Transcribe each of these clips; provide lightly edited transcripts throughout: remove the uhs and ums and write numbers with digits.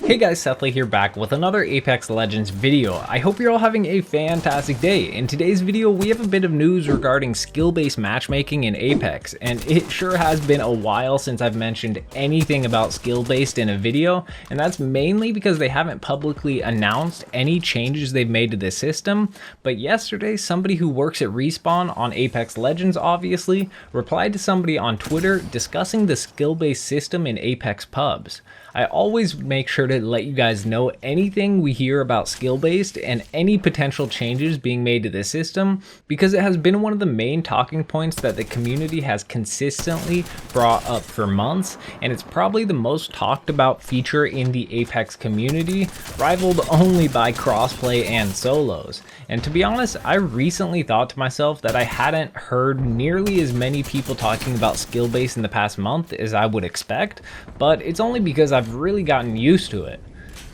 Hey guys, Sethly here back with another Apex Legends video. I hope you're all having a fantastic day. In today's video, we have a bit of news regarding skill-based matchmaking in Apex, and it sure has been a while since I've mentioned anything about skill-based in a video, and that's mainly because they haven't publicly announced any changes they've made to the system. But yesterday, somebody who works at Respawn on Apex Legends obviously replied to somebody on Twitter discussing the skill-based system in Apex pubs. I always make sure to let you guys know anything we hear about skill-based and any potential changes being made to the system, because it has been one of the main talking points that the community has consistently brought up for months, and it's probably the most talked about feature in the Apex community, rivaled only by crossplay and solos. And to be honest, I recently thought to myself that I hadn't heard nearly as many people talking about skill-based in the past month as I would expect, but it's only because I've really gotten used to it.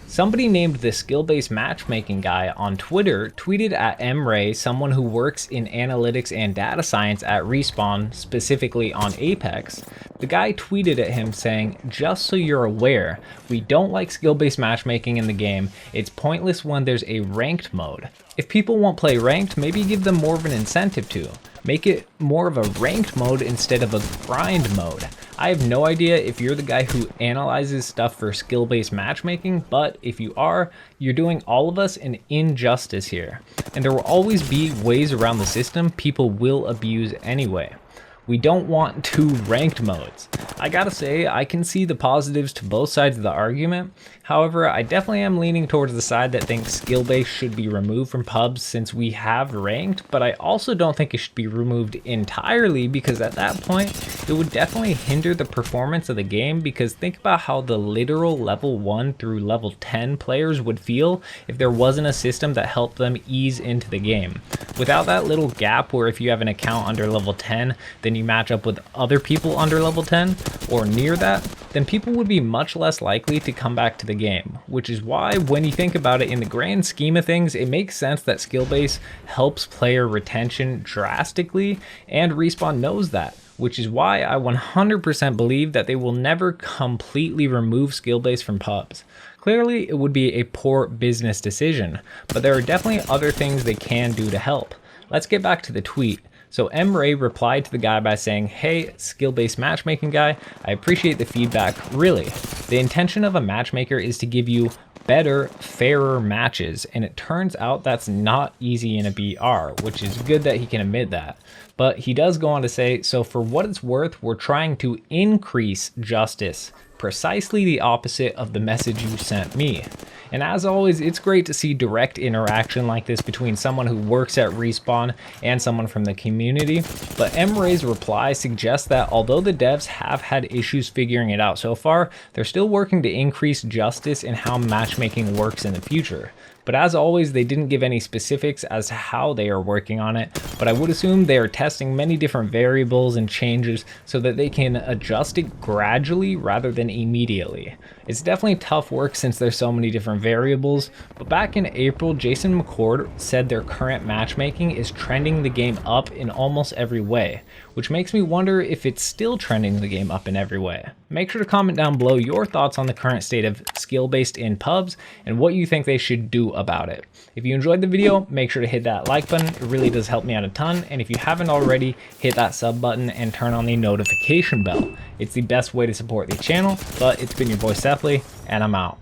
Somebody named the skill-based matchmaking guy on Twitter tweeted at mray, someone who works in analytics and data science at Respawn, specifically on Apex. The guy tweeted at him saying, "Just so you're aware, we don't like skill-based matchmaking in the game. It's pointless when there's a ranked mode. If people won't play ranked, maybe give them more of an incentive to. Make it more of a ranked mode instead of a grind mode." I have no idea if you're the guy who analyzes stuff for skill-based matchmaking, but if you are, you're doing all of us an injustice here. And there will always be ways around the system people will abuse anyway. We don't want two ranked modes. I gotta say, I can see the positives to both sides of the argument. However, I definitely am leaning towards the side that thinks skill-based should be removed from pubs since we have ranked, but I also don't think it should be removed entirely, because at that point, it would definitely hinder the performance of the game, because think about how the literal level 1 through level 10 players would feel if there wasn't a system that helped them ease into the game. Without that little gap where if you have an account under level 10, then you match up with other people under level 10 or near that, then people would be much less likely to come back to the game, which is why when you think about it in the grand scheme of things, it makes sense that skill base helps player retention drastically, and Respawn knows that, which is why I 100% believe that they will never completely remove skill base from pubs. Clearly, it would be a poor business decision, but there are definitely other things they can do to help. Let's get back to the tweet. So mray replied to the guy by saying, "Hey, skill-based matchmaking guy, I appreciate the feedback, really. The intention of a matchmaker is to give you better, fairer matches, and it turns out that's not easy in a BR, which is good that he can admit that." But he does go on to say, "So for what it's worth, we're trying to increase justice, precisely the opposite of the message you sent me." And as always, it's great to see direct interaction like this between someone who works at Respawn and someone from the community. But mray's reply suggests that although the devs have had issues figuring it out so far, they're still working to increase justice in how matchmaking works in the future. But as always, they didn't give any specifics as to how they are working on it, but I would assume they are testing many different variables and changes so that they can adjust it gradually rather than immediately. It's definitely tough work since there's so many different variables, but back in April, Jason McCord said their current matchmaking is trending the game up in almost every way, which makes me wonder if it's still trending the game up in every way. Make sure to comment down below your thoughts on the current state of skill-based in pubs and what you think they should do about it. If you enjoyed the video, make sure to hit that like button. It really does help me out a ton. And if you haven't already, hit that sub button and turn on the notification bell. It's the best way to support the channel, but it's been your boy Sethly, and I'm out.